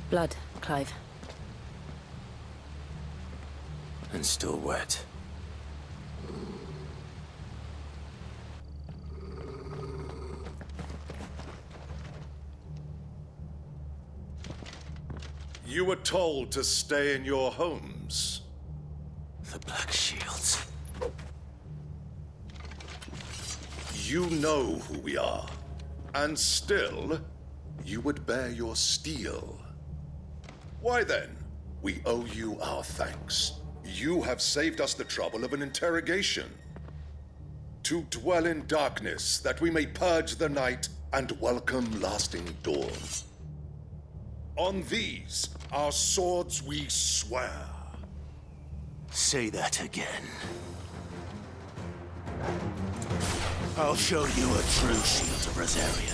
Blood, Clive. And still wet. You were told to stay in your homes. The Black Shields. You know who we are. And still, you would bear your steel. Why then? We owe you our thanks. You have saved us the trouble of an interrogation. To dwell in darkness, that we may purge the night and welcome lasting dawn. On these, our swords we swear. Say that again. I'll show you a true shield of Rosaria.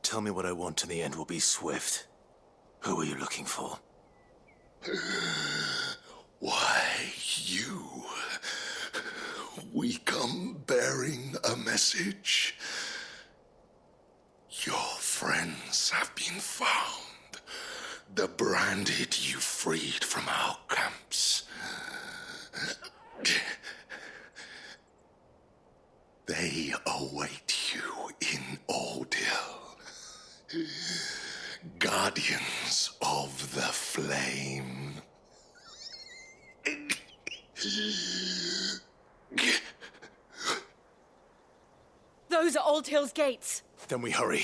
Tell me what I want and the end will be swift. Who are you looking for? Why, you. We come bearing a message. Your friends have been found. The branded you freed from our camps. They await you in Ordeal. Guardians of the Flame. Those are Old Hill's gates. Then we hurry.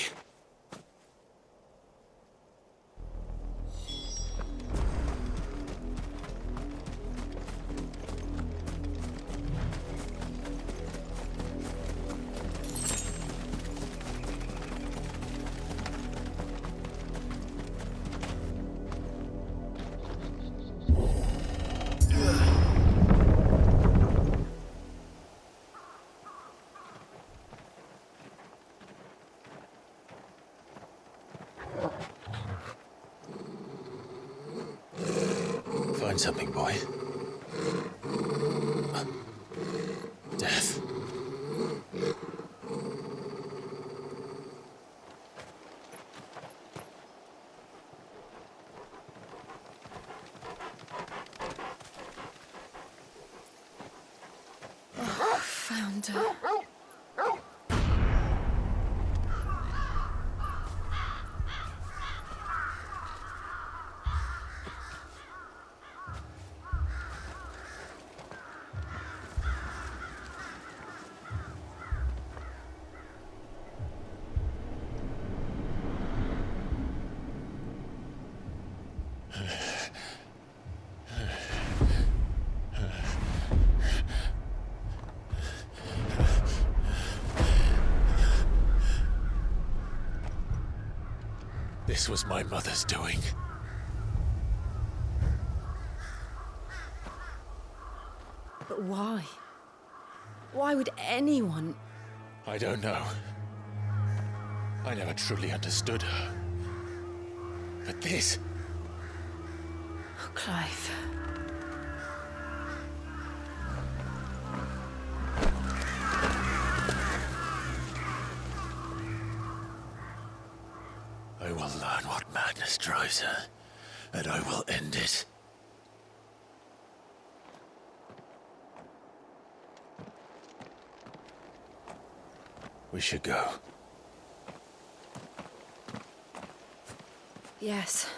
Find something, boy. Death. Found her. This was my mother's doing. But why? Why would anyone... I don't know. I never truly understood her. But this... Oh, Clive. I will learn what madness drives her, and I will end it. We should go. Yes.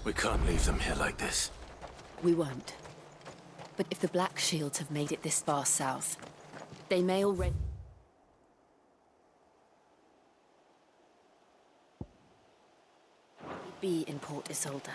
We can't leave them here like this. We won't. But if the Black Shields have made it this far south, they may already... be in Port Isolde.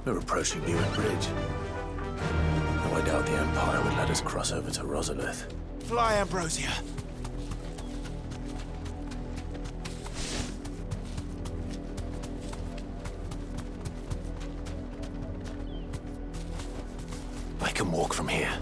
We're approaching Newen Bridge. Though I doubt the Empire would let us cross over to Rosalith. Fly, Ambrosia. I can walk from here.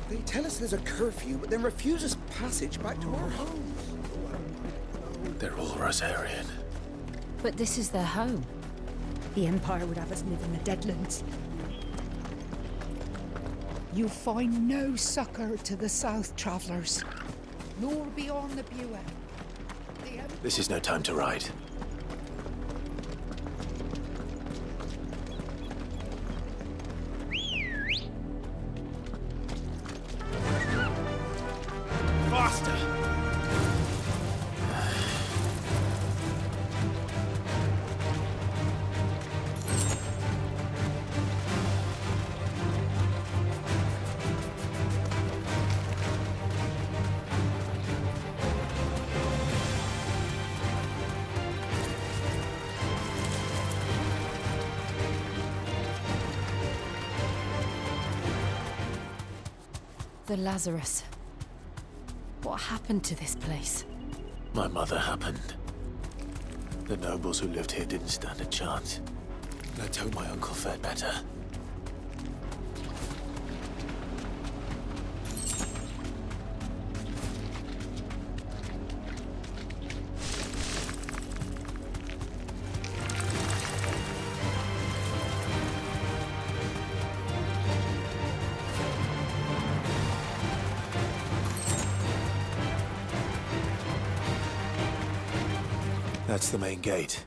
They tell us there's a curfew, but then refuse us passage back to our homes. They're all Rosarian. But this is their home. The Empire would have us live in the Deadlands. You'll find no succor to the South travellers, nor beyond the Buer. This is no time to ride. Faster! The Lazarus. What happened to this place? My mother happened. The nobles who lived here didn't stand a chance. Let's hope my uncle fared better. That's the main gate.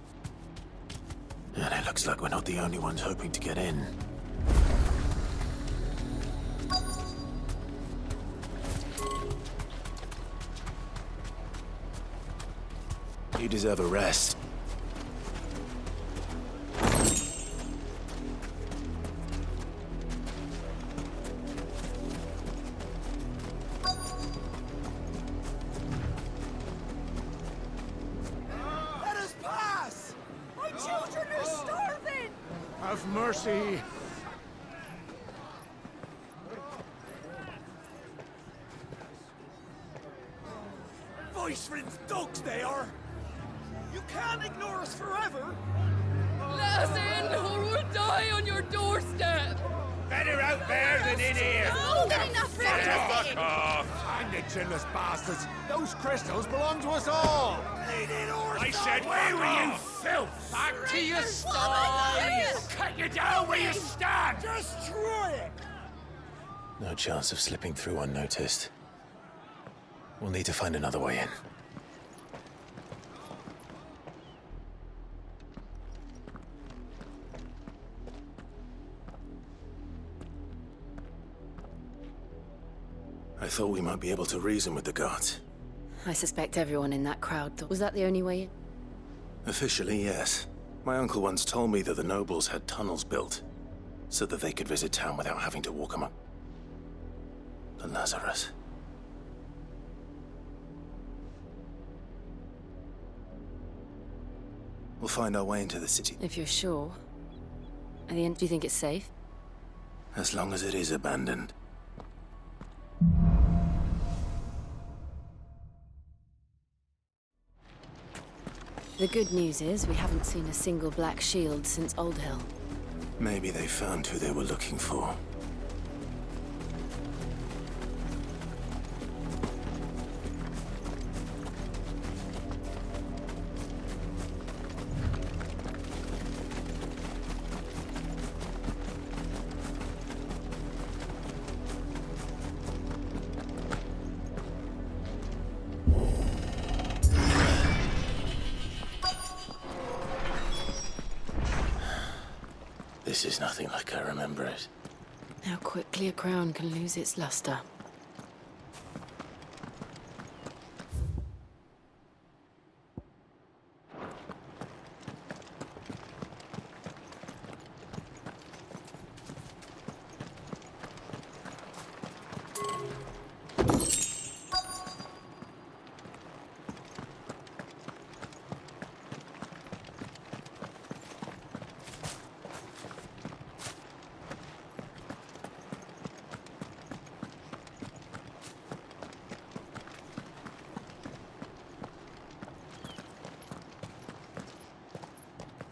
And it looks like we're not the only ones hoping to get in. You deserve a rest. Let us pass! My children are starving! Have mercy! Voice rinsed dogs they are! You can't ignore us forever! Let us in, or we'll die on your doorstep! Better out there than in here! More than enough room to sit in. Hang the chinless bastards! Those crystals belong to us all! I said, where were you, filth? Back to your sties! Cut you down where you stand! Destroy it! No chance of slipping through unnoticed. We'll need to find another way in. I thought we might be able to reason with the guards. I suspect everyone in that crowd thought... Was that the only way in? Officially, yes. My uncle once told me that the nobles had tunnels built, so that they could visit town without having to walk among the Lazarus. We'll find our way into the city. If you're sure. At the end, do you think it's safe? As long as it is abandoned. The good news is we haven't seen a single black shield since Old Hill. Maybe they found who they were looking for. This is nothing like I remember it. How quickly a crown can lose its luster.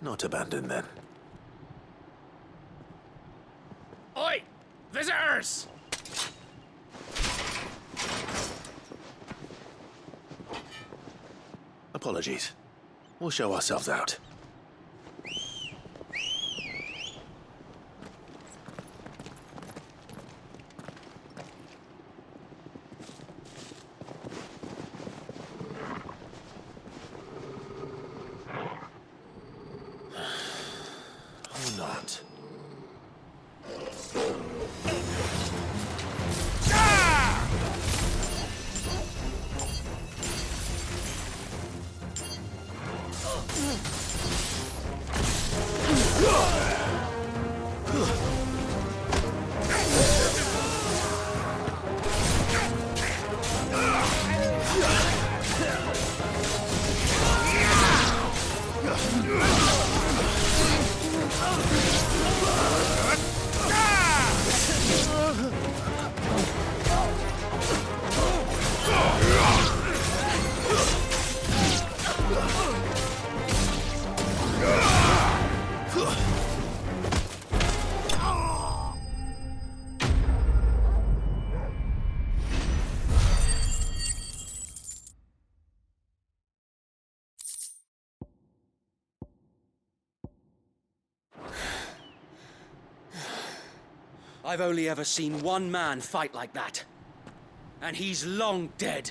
Not abandoned, then. Oi! Visitors! Apologies. We'll show ourselves out. Or not. I've only ever seen one man fight like that. And he's long dead.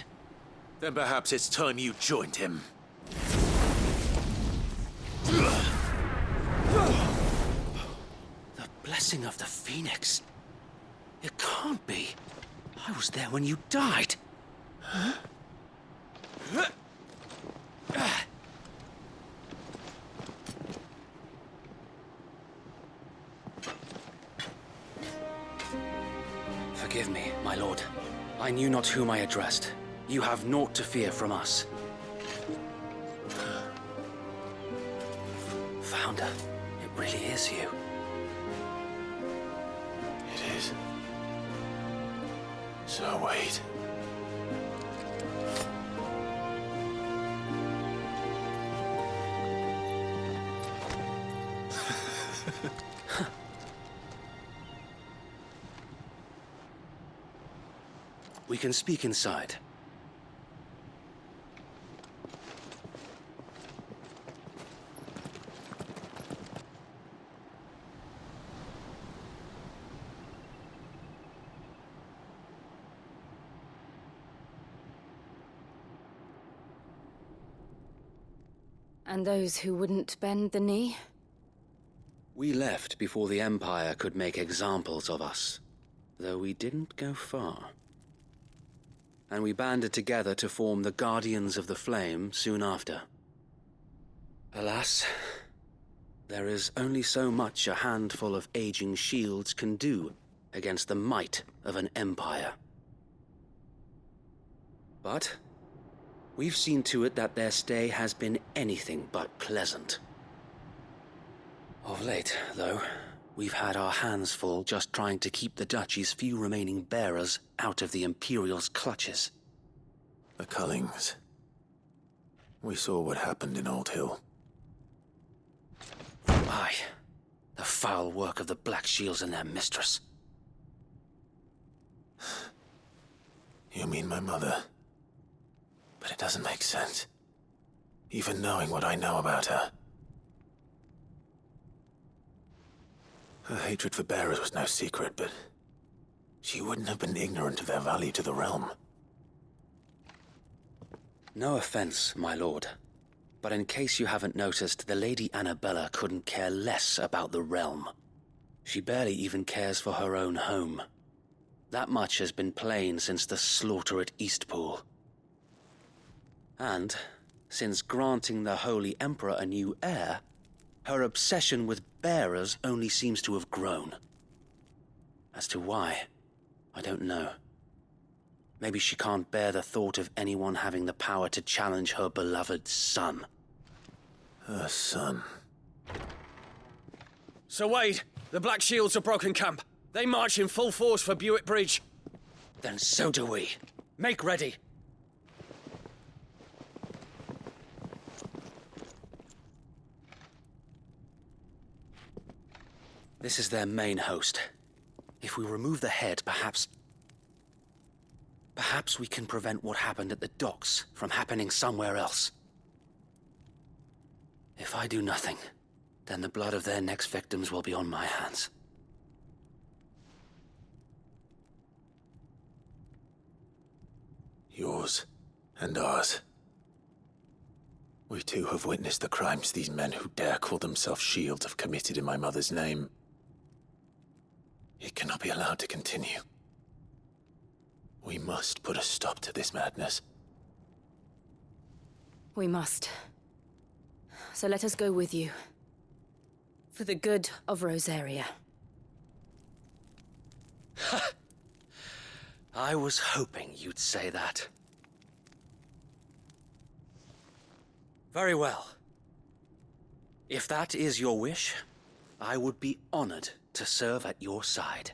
Then perhaps it's time you joined him. The blessing of the Phoenix. It can't be. I was there when you died. Huh? Forgive me, my lord. I knew not whom I addressed. You have naught to fear from us. Founder, it really is you. It is. So wait. We can speak inside. And those who wouldn't bend the knee? We left before the Empire could make examples of us, though we didn't go far. and we banded together to form the Guardians of the Flame soon after. Alas, there is only so much a handful of aging shields can do against the might of an empire. But we've seen to it that their stay has been anything but pleasant. Of late, though, we've had our hands full just trying to keep the Duchy's few remaining bearers out of the Imperial's clutches. The Cullings. We saw what happened in Old Hill. Aye, the foul work of the Black Shields and their mistress. You mean my mother? But it doesn't make sense. Even knowing what I know about her. Her hatred for bearers was no secret, but she wouldn't have been ignorant of their value to the realm. No offense, my lord, but in case you haven't noticed, the Lady Annabella couldn't care less about the realm. She barely even cares for her own home. That much has been plain since the slaughter at Eastpool. And, since granting the Holy Emperor a new heir, her obsession with bearers only seems to have grown. As to why, I don't know. Maybe she can't bear the thought of anyone having the power to challenge her beloved son. Her son. Sir Wade, the Black Shields have broken camp. They march in full force for Buick Bridge. Then so do we. Make ready. This is their main host. If we remove the head, perhaps we can prevent what happened at the docks from happening somewhere else. If I do nothing, then the blood of their next victims will be on my hands. Yours and ours. We too have witnessed the crimes these men who dare call themselves shields have committed in my mother's name. It cannot be allowed to continue. We must put a stop to this madness. We must. So let us go with you. For the good of Rosaria. I was hoping you'd say that. Very well. If that is your wish, I would be honored to serve at your side.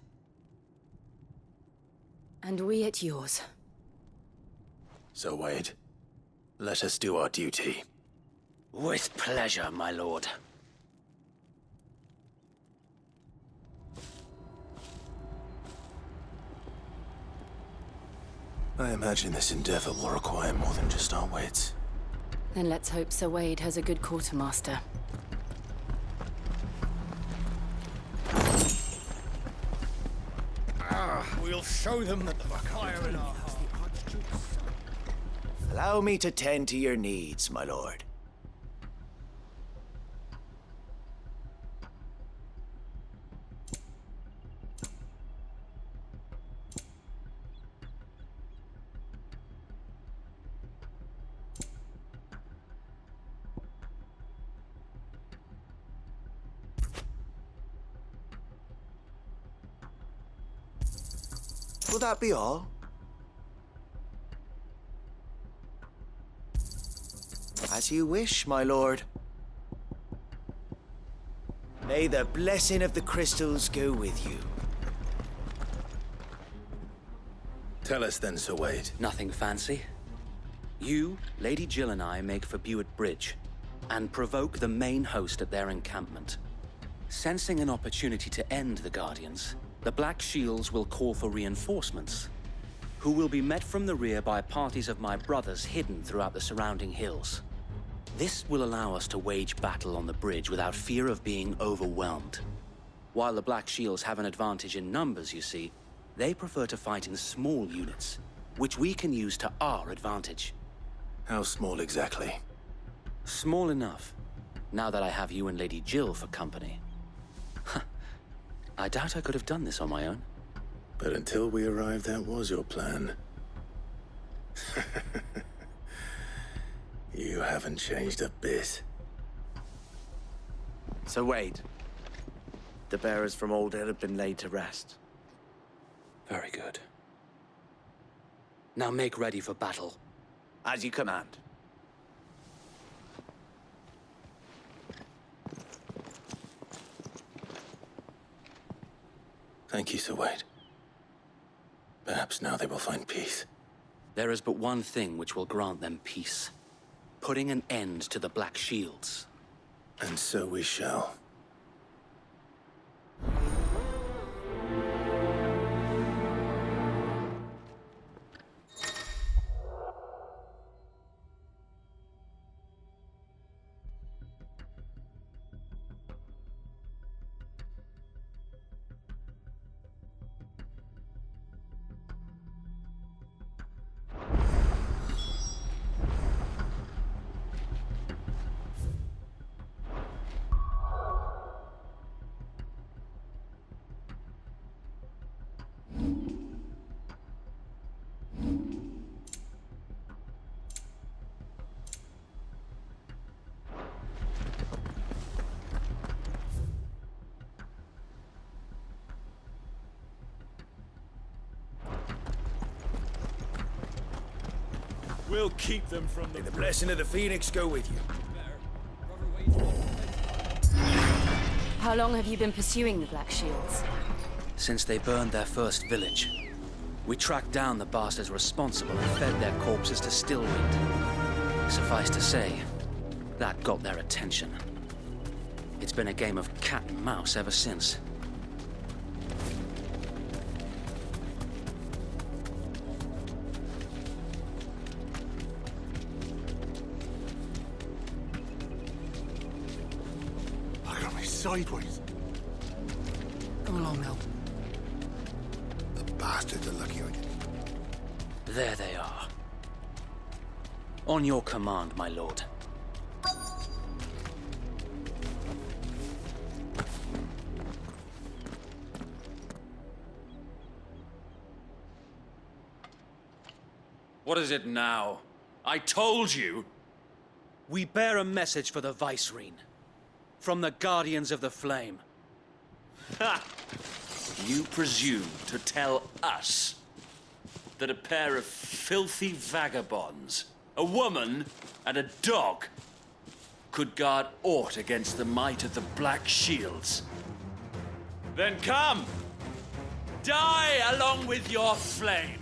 And we at yours. So, Wade, let us do our duty. With pleasure, my lord. I imagine this endeavor will require more than just our wits. Then let's hope Sir Wade has a good quartermaster. We'll show them that the fire in our hearts. Allow me to tend to your needs, my lord. Will that be all? As you wish, my lord. May the blessing of the crystals go with you. Tell us then, Sir Wade. Nothing fancy. You, Lady Jill and I make for Buick Bridge, and provoke the main host at their encampment. Sensing an opportunity to end the Guardians, the Black Shields will call for reinforcements, who will be met from the rear by parties of my brothers hidden throughout the surrounding hills. This will allow us to wage battle on the bridge without fear of being overwhelmed. While the Black Shields have an advantage in numbers, you see, they prefer to fight in small units, which we can use to our advantage. How small exactly? Small enough, now that I have you and Lady Jill for company. I doubt I could have done this on my own. But until we arrived, that was your plan. You haven't changed a bit. So wait. The bearers from Old Hill have been laid to rest. Very good. Now make ready for battle. As you command. Thank you, Sir Wade. Perhaps now they will find peace. There is but one thing which will grant them peace. Putting an end to the Black Shields. And so we shall. We'll keep them from May the blessing of the Phoenix go with you. How long have you been pursuing the Black Shields? Since they burned their first village, we tracked down the bastards responsible and fed their corpses to Stillwind. Suffice to say, that got their attention. It's been a game of cat and mouse ever since. Sideways. Come along now. The bastards are lucky I didn't. There they are. On your command, my lord. What is it now? I told you! We bear a message for the Vicereine. From the Guardians of the Flame. Ha! You presume to tell us that a pair of filthy vagabonds, a woman and a dog, could guard aught against the might of the Black Shields? Then come! Die along with your flame!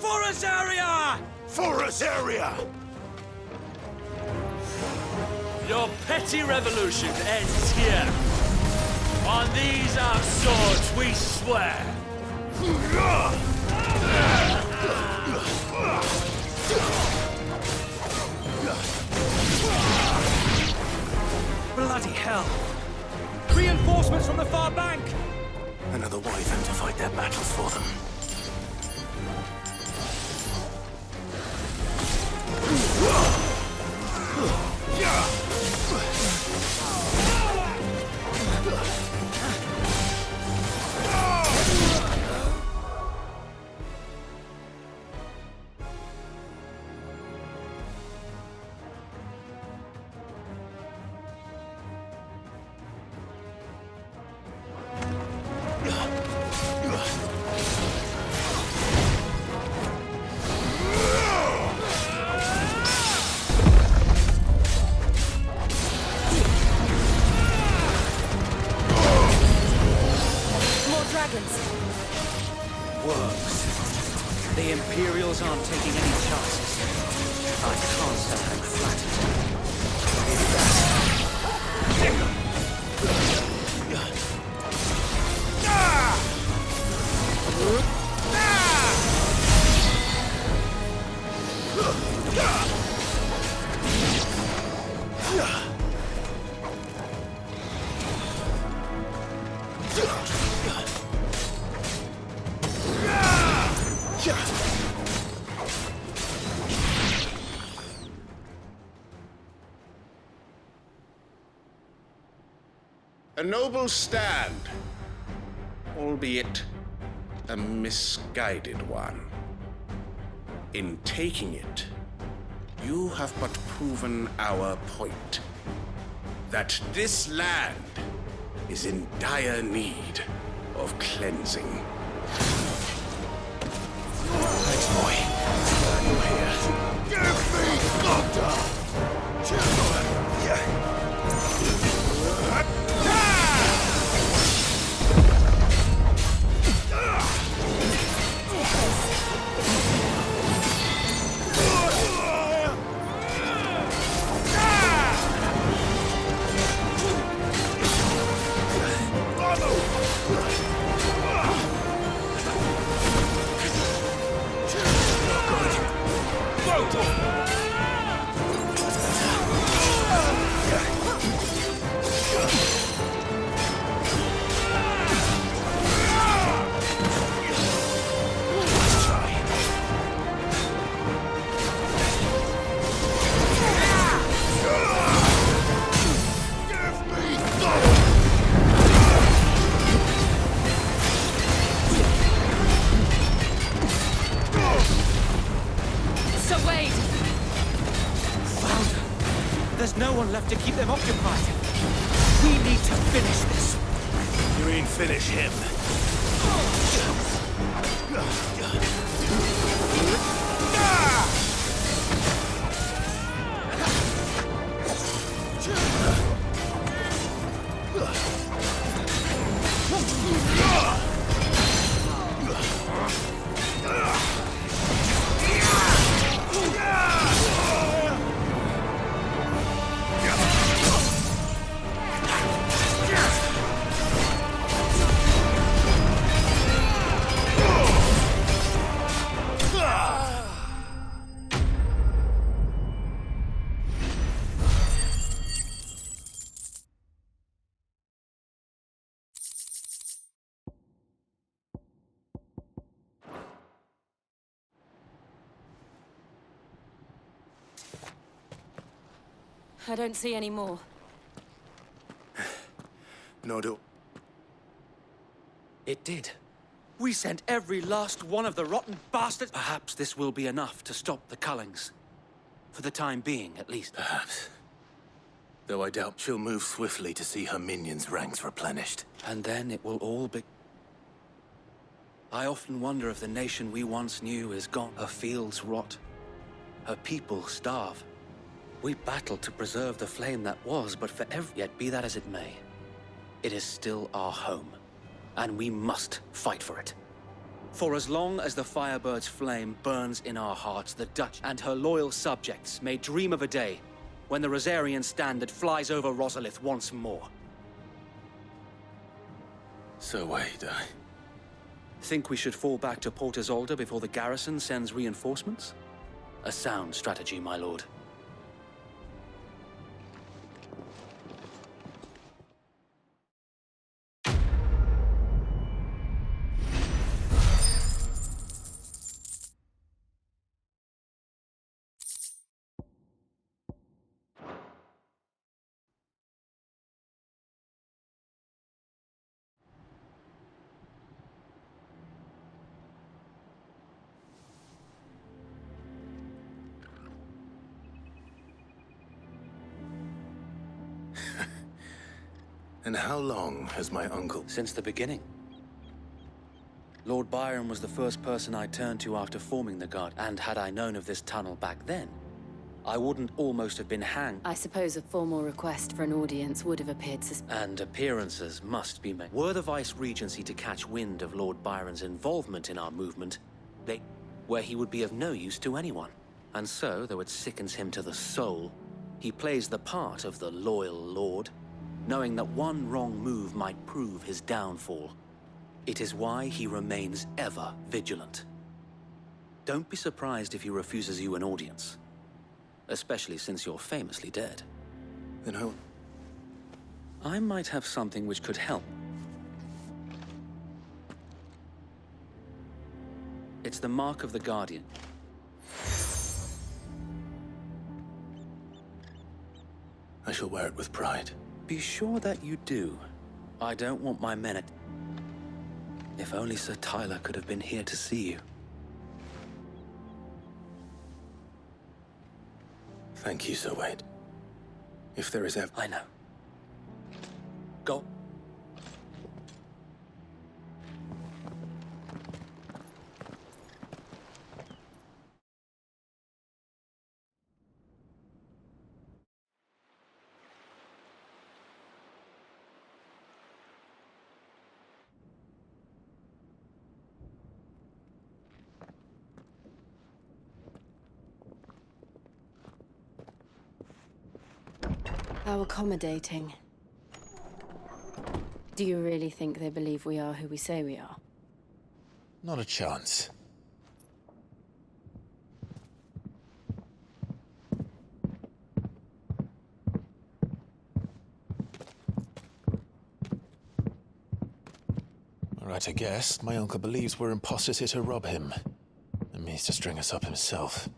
For us, area! For us, area! Your petty revolution ends here. On these our swords we swear. Bloody hell! Reinforcements from the far bank! Another wyvern to fight their battles for them. Works. The Imperials aren't taking any chances. I can't set them A noble stand, albeit a misguided one. In taking it, you have but proven our point. That this land is in dire need of cleansing. Thanks, boy. Glad you're here. Give me thunder! There's no one left to keep them occupied. We need to finish this. You mean finish him? I don't see any more. Nor do... It did. We sent every last one of the rotten bastards. Perhaps this will be enough to stop the Cullings. For the time being, at least. Perhaps. Though I doubt she'll move swiftly to see her minions' ranks replenished. And then it will all be... I often wonder if the nation we once knew is gone. Her fields rot. Her people starve. We battled to preserve the flame that was, but yet be that as it may, it is still our home, and we must fight for it. For as long as the Firebird's flame burns in our hearts, the Dutch and her loyal subjects may dream of a day when the Rosarian standard flies over Rosalith once more. So wait, Think we should fall back to Port Isolde before the garrison sends reinforcements? A sound strategy, my lord. And how long has my uncle... Since the beginning. Lord Byron was the first person I turned to after forming the Guard, and had I known of this tunnel back then, I wouldn't almost have been hanged. I suppose a formal request for an audience would have appeared And appearances must be made. Were the Vice-Regency to catch wind of Lord Byron's involvement in our movement, where he would be of no use to anyone. And so, though it sickens him to the soul, he plays the part of the loyal lord, knowing that one wrong move might prove his downfall. It is why he remains ever vigilant. Don't be surprised if he refuses you an audience. Especially since you're famously dead. Then who? I might have something which could help. It's the mark of the Guardian. I shall wear it with pride. Be sure that you do. I don't want my men at... If only Sir Tyler could have been here to see you. Thank you, Sir Wade. If there is ever... I know. Go. How accommodating. Do you really think they believe we are who we say we are? Not a chance. All right, I guess. My uncle believes we're imposters here to rob him. And means to string us up himself.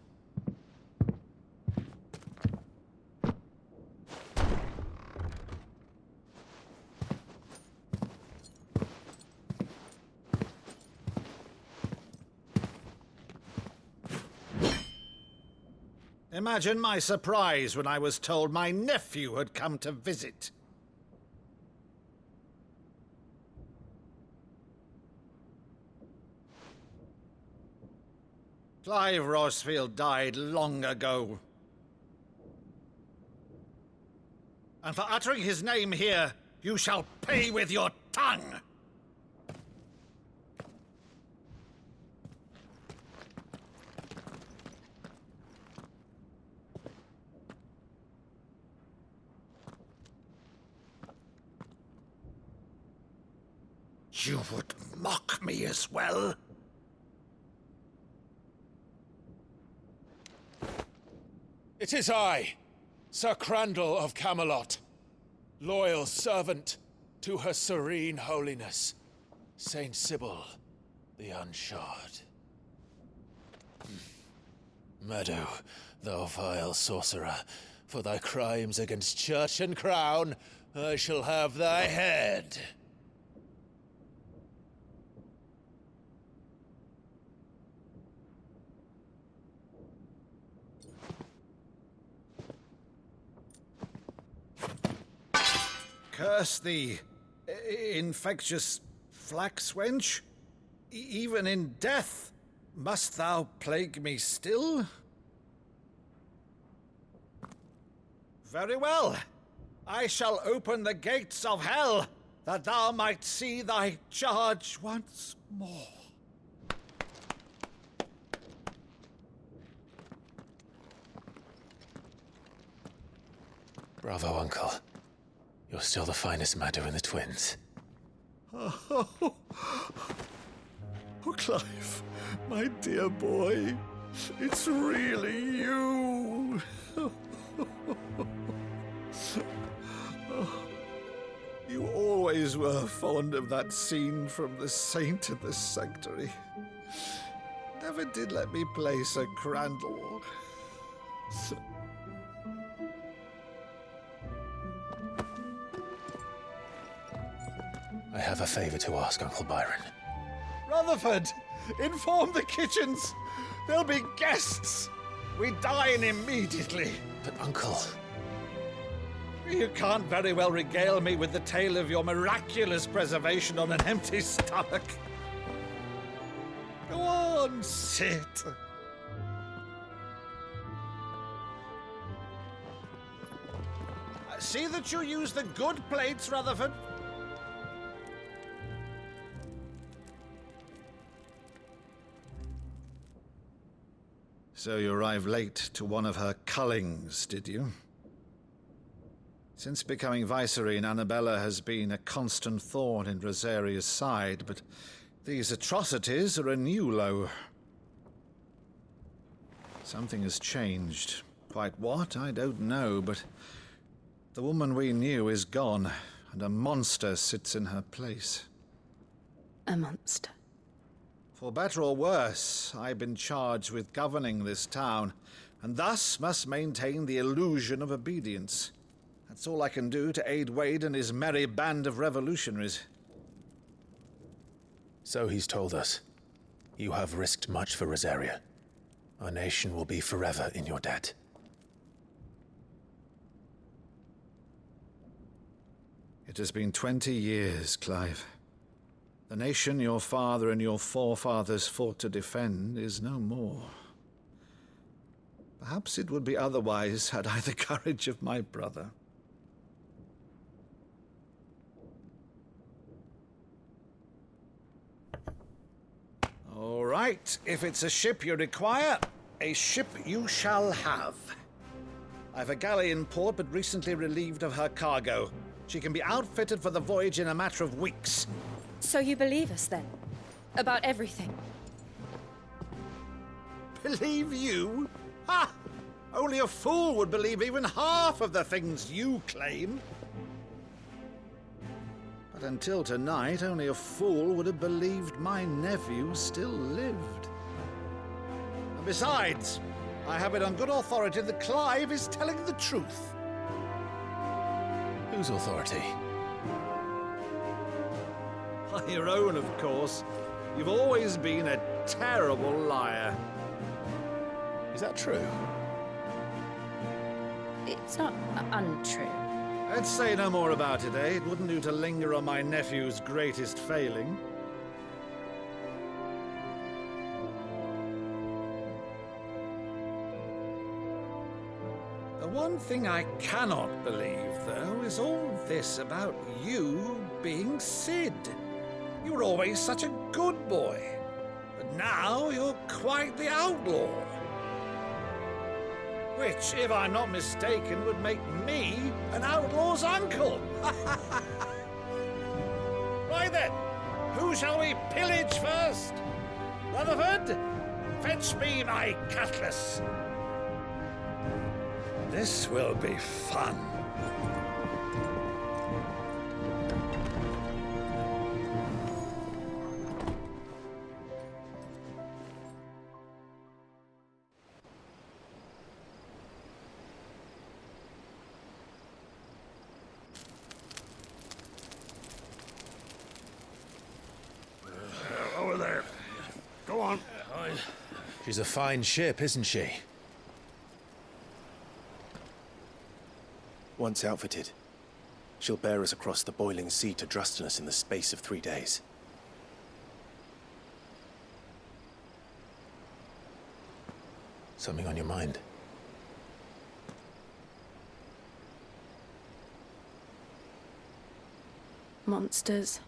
Imagine my surprise when I was told my nephew had come to visit. Clive Rosefield died long ago. And for uttering his name here, you shall pay with your tongue! You would mock me as well? It is I, Sir Crandall of Camelot, loyal servant to Her Serene Holiness, Saint Sybil the Unshod. Meadow, thou vile sorcerer, for thy crimes against church and crown, I shall have thy head. Curse thee, infectious flax wench. Even in death, must thou plague me still? Very well. I shall open the gates of hell, that thou might see thy charge once more. Bravo, Uncle. You're still the finest Maddo in the twins. Oh, Clive, my dear boy, it's really you. You always were fond of that scene from The Saint in the Sanctuary. Never did let me play Sir Crandall. I have a favor to ask, Uncle Byron. Rutherford, inform the kitchens. There'll be guests. We dine immediately. But, Uncle... You can't very well regale me with the tale of your miraculous preservation on an empty stomach. Go on, sit. See that you use the good plates, Rutherford. So you arrived late to one of her cullings, did you? Since becoming Vicereine, Annabella has been a constant thorn in Rosaria's side, but these atrocities are a new low. Something has changed. Quite what, I don't know, but the woman we knew is gone, and a monster sits in her place. A monster? For better or worse, I've been charged with governing this town, and thus must maintain the illusion of obedience. That's all I can do to aid Wade and his merry band of revolutionaries. So he's told us. You have risked much for Rosaria. Our nation will be forever in your debt. It has been 20 years, Clive. The nation your father and your forefathers fought to defend is no more. Perhaps it would be otherwise had I the courage of my brother. All right, if it's a ship you require, a ship you shall have. I've a galley in port, but recently relieved of her cargo. She can be outfitted for the voyage in a matter of weeks. So you believe us, then? About everything? Believe you? Ha! Only a fool would believe even half of the things you claim. But until tonight, only a fool would have believed my nephew still lived. And besides, I have it on good authority that Clive is telling the truth. Whose authority? By your own, of course. You've always been a terrible liar. Is that true? It's not untrue. Let's say no more about it, eh? It wouldn't do to linger on my nephew's greatest failing. The one thing I cannot believe, though, is all this about you being Sid. You were always such a good boy, but now you're quite the outlaw. Which, if I'm not mistaken, would make me an outlaw's uncle. Right then, who shall we pillage first? Rutherford, fetch me my cutlass. This will be fun. Over there. Go on. She's a fine ship, isn't she? Once outfitted, she'll bear us across the boiling sea to Drustinus in the space of 3 days. Something on your mind? Monsters.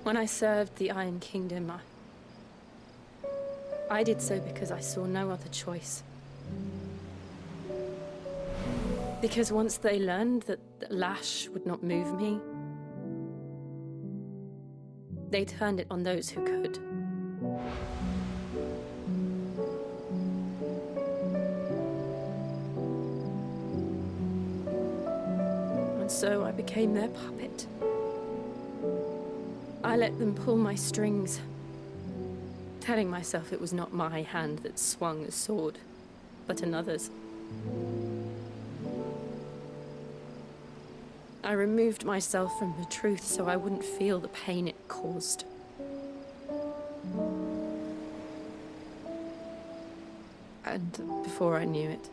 When I served the Iron Kingdom, I did so because I saw no other choice. Because once they learned that the lash would not move me, they turned it on those who could. And so I became their puppet. I let them pull my strings, telling myself it was not my hand that swung the sword, but another's. I removed myself from the truth so I wouldn't feel the pain it caused. And before I knew it,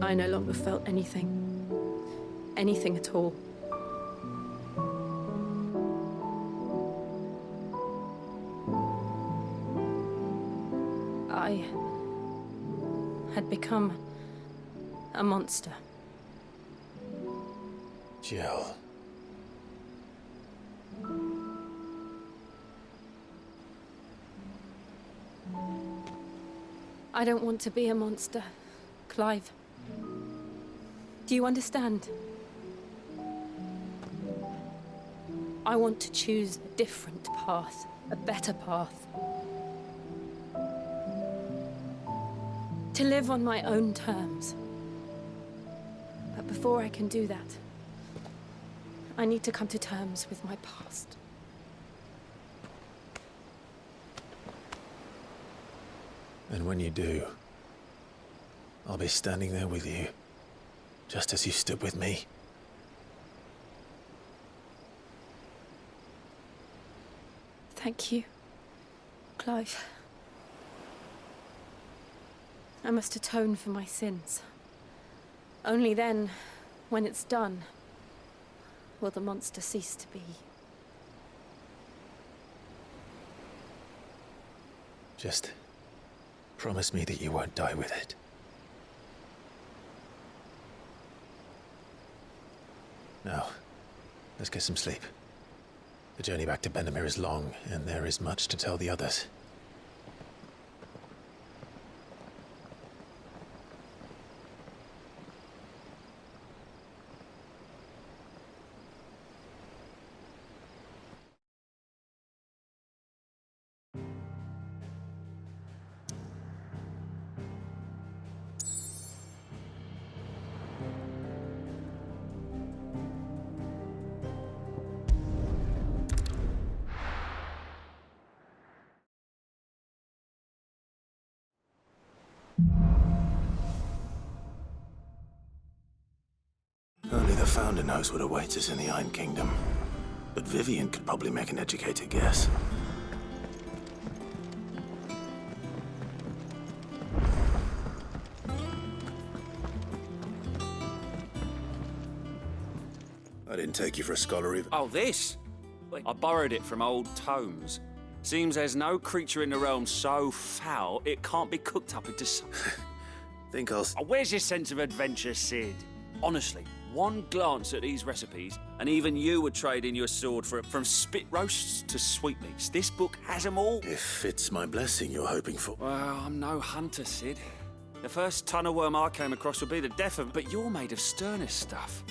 I no longer felt anything. Anything at all. I had become a monster. Jill. I don't want to be a monster, Clive. Do you understand? I want to choose a different path, a better path. To live on my own terms. But before I can do that, I need to come to terms with my past. And when you do, I'll be standing there with you, just as you stood with me. Thank you, Clive. I must atone for my sins. Only then, when it's done, will the monster cease to be. Just promise me that you won't die with it. Now, let's get some sleep. The journey back to Benamir is long, and there is much to tell the others. Only the Founder knows what awaits us in the Iron Kingdom. But Vivian could probably make an educated guess. I didn't take you for a scholar either. Oh, this? I borrowed it from old tomes. Seems there's no creature in the realm so foul it can't be cooked up into something. Think I'll... Oh, where's your sense of adventure, Sid? Honestly, one glance at these recipes, and even you would trade in your sword for it. From spit roasts to sweetmeats, this book has them all. If it's my blessing you're hoping for. Well, I'm no hunter, Sid. The first tunnel worm I came across would be the death of, but you're made of sterner stuff.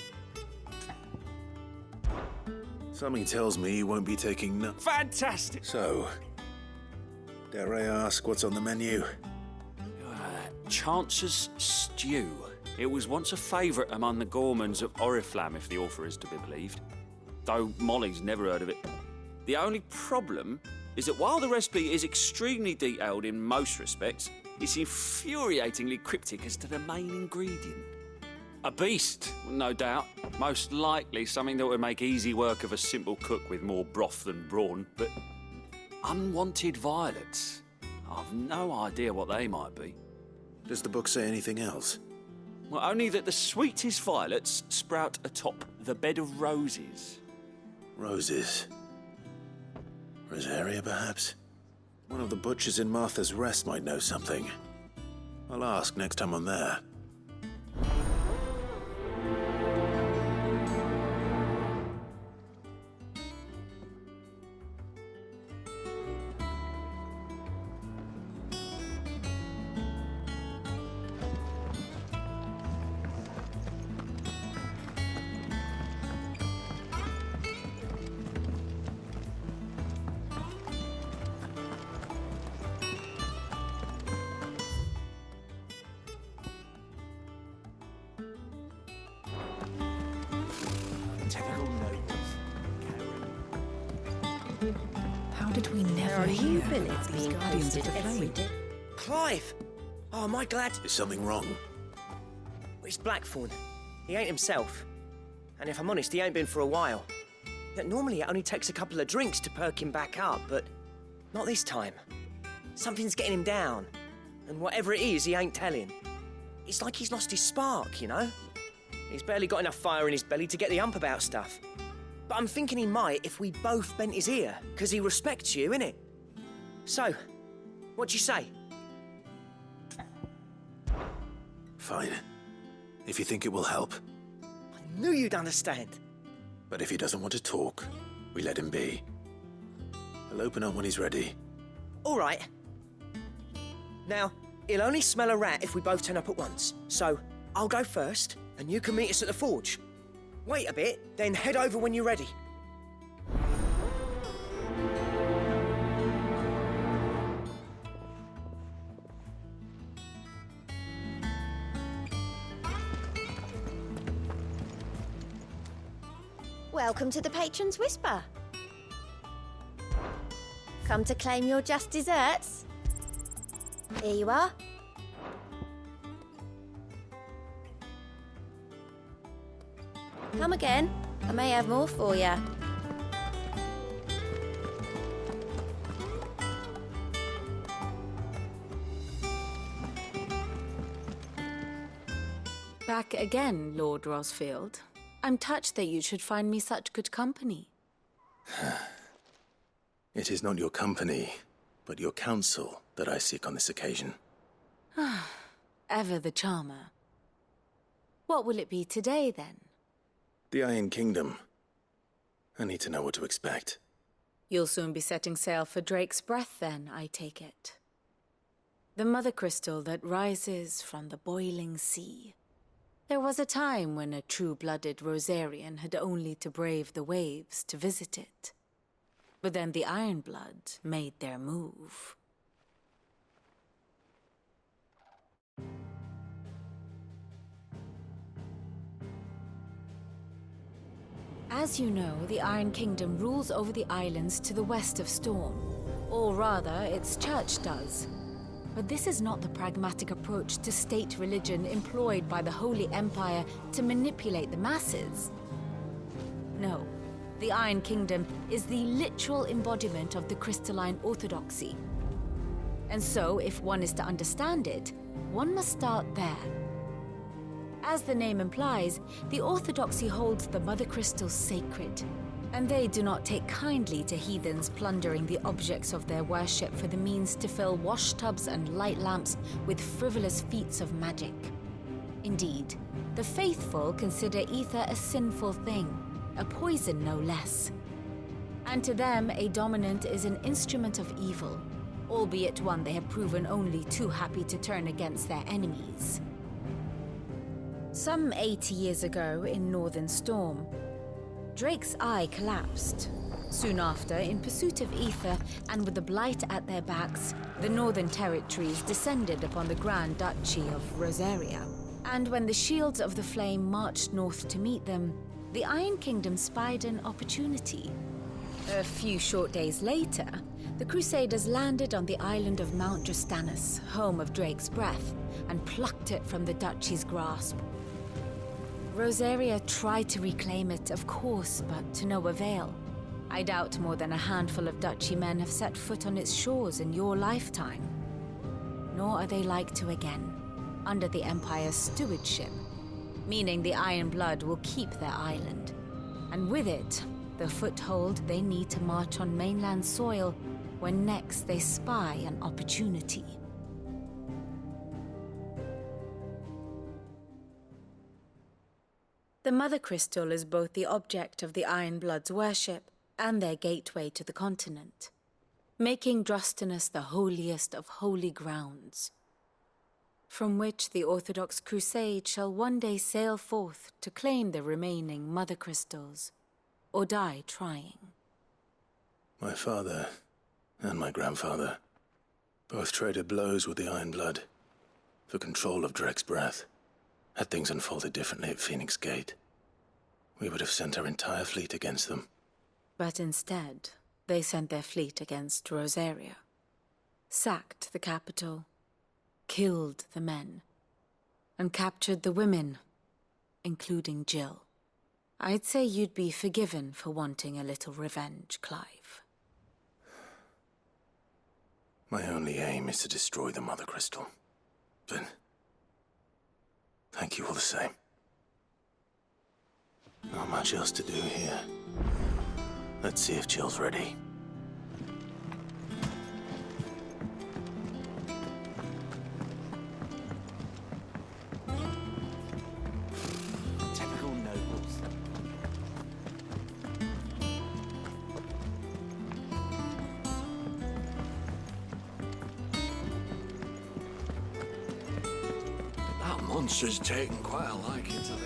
Something tells me you won't be taking no... Fantastic! So, dare I ask what's on the menu? Chance's Stew. It was once a favourite among the gourmands of Oriflamme, if the author is to be believed. Though Molly's never heard of it. The only problem is that while the recipe is extremely detailed in most respects, it's infuriatingly cryptic as to the main ingredient. A beast, no doubt. Most likely something that would make easy work of a simple cook with more broth than brawn, but unwanted violets. I've no idea what they might be. Does the book say anything else? Well, only that the sweetest violets sprout atop the bed of roses. Roses. Rosaria, perhaps? One of the butchers in Martha's Rest might know something. I'll ask next time I'm there. How did we never hear of these Guardians of the Flame? Clive! Oh, am I glad... Is something wrong? It's Blackthorn. He ain't himself. And if I'm honest, he ain't been for a while. Normally it only takes a couple of drinks to perk him back up, but not this time. Something's getting him down. And whatever it is, he ain't telling. It's like he's lost his spark, you know? He's barely got enough fire in his belly to get the ump about stuff. But I'm thinking he might if we both bent his ear, because he respects you, innit? So, what do you say? Fine. If you think it will help. I knew you'd understand. But if he doesn't want to talk, we let him be. He'll open up when he's ready. All right. Now, he'll only smell a rat if we both turn up at once. So, I'll go first, and you can meet us at the forge. Wait a bit, then head over when you're ready. Welcome to the Patron's Whisper. Come to claim your just desserts? Here you are. Come again. I may have more for you. Back again, Lord Rosfield. I'm touched that you should find me such good company. It is not your company, but your counsel that I seek on this occasion. Ever the charmer. What will it be today, then? The Iron Kingdom. I need to know what to expect. You'll soon be setting sail for Drake's Breath, then, I take it. The mother crystal that rises from the boiling sea. There was a time when a true-blooded Rosarian had only to brave the waves to visit it. But then the Ironblood made their move. As you know, the Iron Kingdom rules over the islands to the west of Storm. Or rather, its church does. But this is not the pragmatic approach to state religion employed by the Holy Empire to manipulate the masses. No, the Iron Kingdom is the literal embodiment of the crystalline orthodoxy. And so, if one is to understand it, one must start there. As the name implies, the orthodoxy holds the mother crystals sacred, and they do not take kindly to heathens plundering the objects of their worship for the means to fill washtubs and light lamps with frivolous feats of magic. Indeed, the faithful consider ether a sinful thing, a poison no less. And to them, a dominant is an instrument of evil, albeit one they have proven only too happy to turn against their enemies. Some 80 years ago in Northern Storm, Drake's eye collapsed. Soon after, in pursuit of ether and with the blight at their backs, the Northern Territories descended upon the Grand Duchy of Rosaria. And when the Shields of the Flame marched north to meet them, the Iron Kingdom spied an opportunity. A few short days later, the Crusaders landed on the island of Mount Justanus, home of Drake's Breath, and plucked it from the Duchy's grasp. Rosaria tried to reclaim it, of course, but to no avail. I doubt more than a handful of Duchy men have set foot on its shores in your lifetime. Nor are they like to again, under the Empire's stewardship, meaning the Iron Blood will keep their island. And with it, the foothold they need to march on mainland soil when next they spy an opportunity. The Mother Crystal is both the object of the Iron Blood's worship and their gateway to the continent, making Drustinus the holiest of holy grounds, from which the Orthodox Crusade shall one day sail forth to claim the remaining Mother Crystals, or die trying. My father and my grandfather both traded blows with the Iron Blood for control of Drake's Breath. Had things unfolded differently at Phoenix Gate, we would have sent our entire fleet against them. But instead, they sent their fleet against Rosaria, sacked the capital, killed the men, and captured the women, including Jill. I'd say you'd be forgiven for wanting a little revenge, Clive. My only aim is to destroy the Mother Crystal. But thank you all the same. Not much else to do here. Let's see if Jill's ready. Typical nobles. That monster's taken quite a liking to it.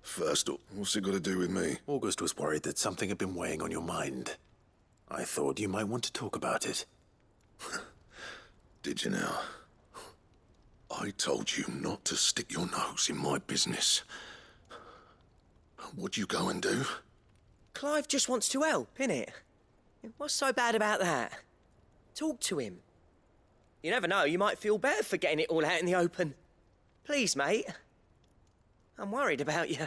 First, what's it got to do with me? August was worried that something had been weighing on your mind. I thought you might want to talk about it. Did you now? I told you not to stick your nose in my business. What'd you go and do? Clive just wants to help, innit? What's so bad about that? Talk to him. You never know, you might feel better for getting it all out in the open. Please, mate. I'm worried about you.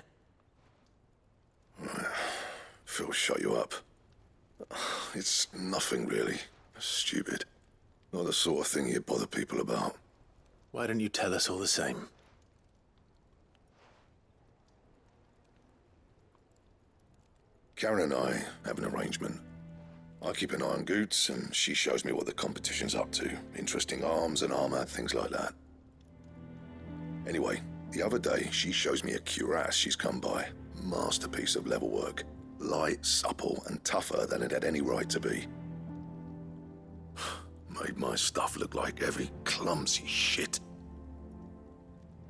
Phil shut you up. It's nothing really. Stupid. Not the sort of thing you bother people about. Why don't you tell us all the same? Karen and I have an arrangement. I keep an eye on Goots, and she shows me what the competition's up to. Interesting arms and armor, things like that. Anyway, the other day, she shows me a cuirass she's come by. Masterpiece of level work. Light, supple, and tougher than it had any right to be. Made my stuff look like heavy, clumsy shit.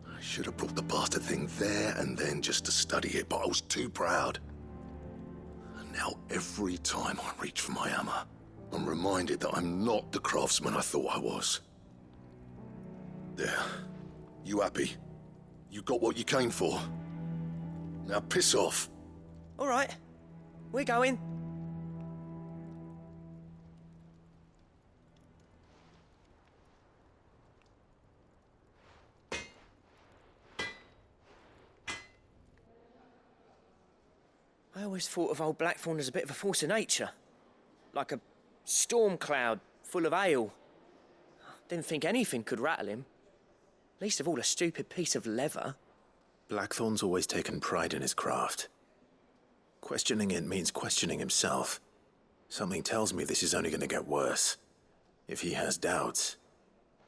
I should have brought the bastard thing there and then just to study it, but I was too proud. Now, every time I reach for my hammer, I'm reminded that I'm not the craftsman I thought I was. There. You happy? You got what you came for. Now piss off. All right. We're going. I always thought of old Blackthorn as a bit of a force of nature. Like a storm cloud full of hail. Didn't think anything could rattle him. Least of all a stupid piece of leather. Blackthorn's always taken pride in his craft. Questioning it means questioning himself. Something tells me this is only going to get worse. If he has doubts,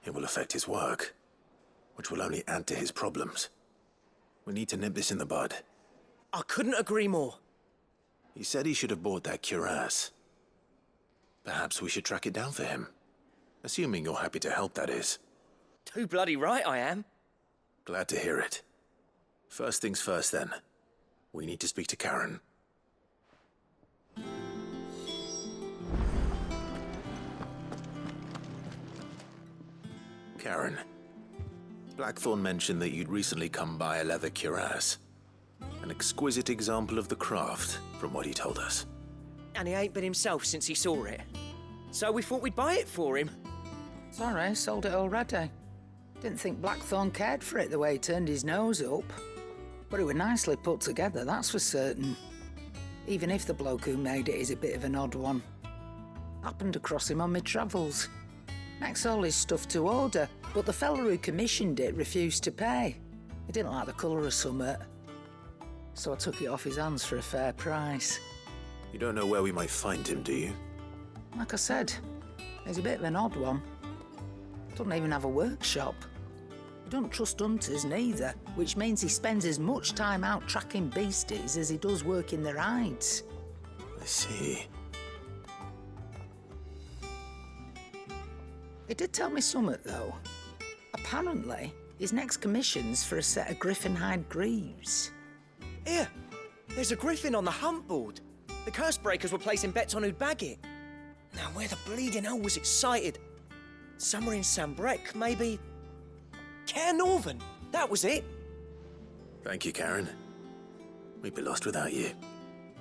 it will affect his work, which will only add to his problems. We need to nip this in the bud. I couldn't agree more. He said he should have bought that cuirass. Perhaps we should track it down for him. Assuming you're happy to help, that is. Too bloody right I am. Glad to hear it. First things first, then. We need to speak to Karen. Karen, Blackthorn mentioned that you'd recently come by a leather cuirass. An exquisite example of the craft, from what he told us. And he ain't been himself since he saw it. So we thought we'd buy it for him. Sorry, sold it already. Didn't think Blackthorn cared for it the way he turned his nose up. But it were nicely put together, that's for certain. Even if the bloke who made it is a bit of an odd one. Happened across him on my travels. Makes all his stuff to order, but the fella who commissioned it refused to pay. He didn't like the colour of summit. So I took it off his hands for a fair price. You don't know where we might find him, do you? Like I said, he's a bit of an odd one. Doesn't even have a workshop. He don't trust hunters neither, which means he spends as much time out tracking beasties as he does working their hides. I see. He did tell me something, though. Apparently, his next commission's for a set of griffin hide greaves. Here, there's a griffin on the hunt board. The curse breakers were placing bets on who'd bag it. Now, where the bleeding hell was it sighted? Somewhere in Sambrec, maybe... Caer Northern, that was it. Thank you, Karen. We'd be lost without you.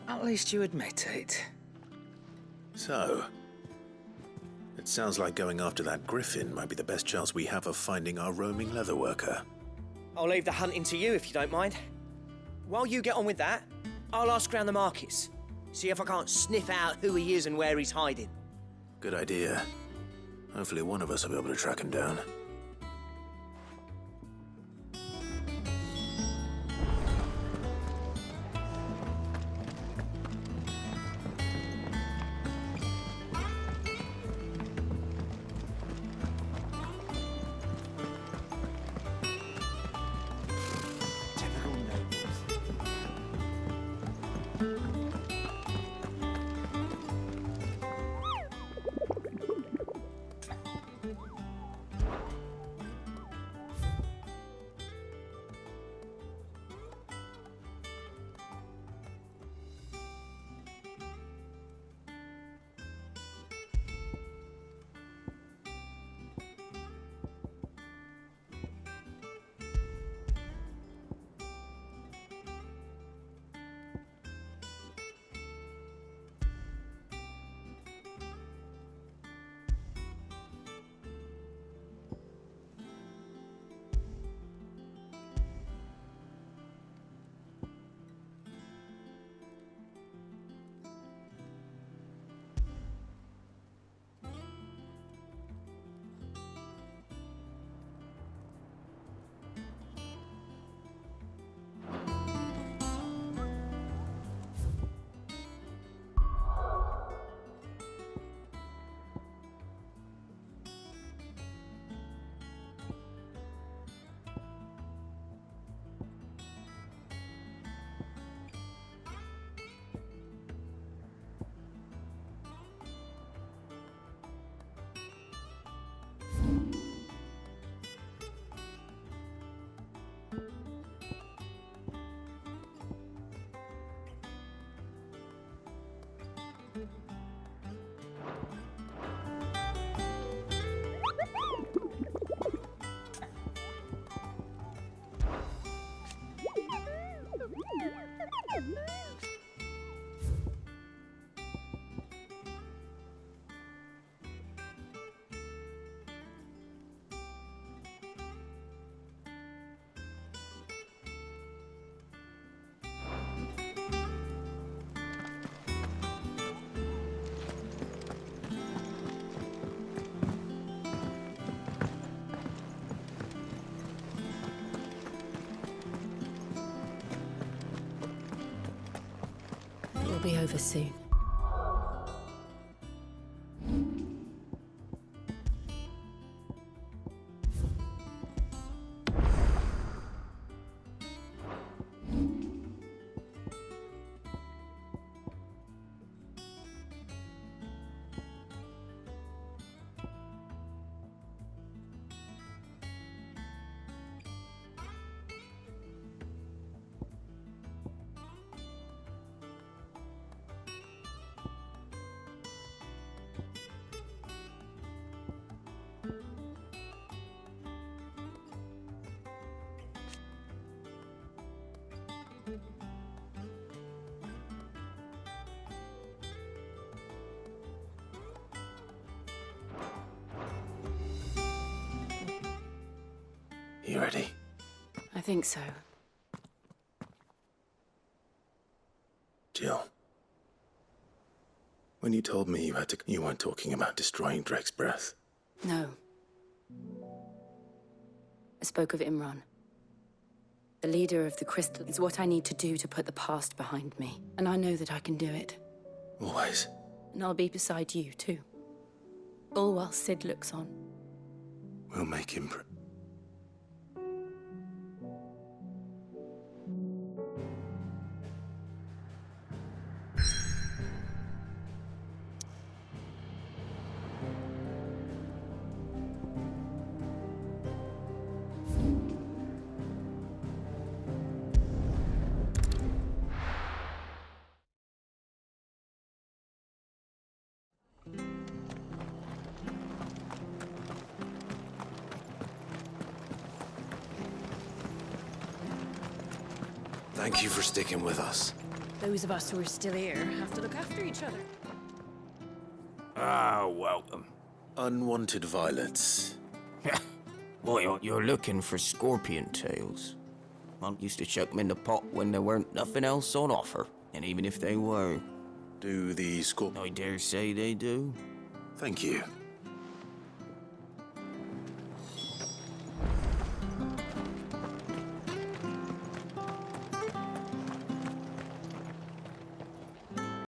At least you admit it. So, it sounds like going after that griffin might be the best chance we have of finding our roaming leatherworker. I'll leave the hunting to you if you don't mind. While you get on with that, I'll ask around the markets. See if I can't sniff out who he is and where he's hiding. Good idea. Hopefully one of us will be able to track him down. It will be over soon. You ready? I think so. Jill. When you told me you weren't talking about destroying Drake's breath. No. I spoke of Imran. The leader of the Crystal is what I need to do to put the past behind me. And I know that I can do it. Always. And I'll be beside you, too. All while Sid looks on. We'll make him... Thank you for sticking with us. Those of us who are still here have to look after each other. Ah, welcome. Unwanted violets. Boy, you're looking for scorpion tails. Mom used to chuck them in the pot when there weren't nothing else on offer. And even if they were... Do the scorpion... I dare say they do. Thank you.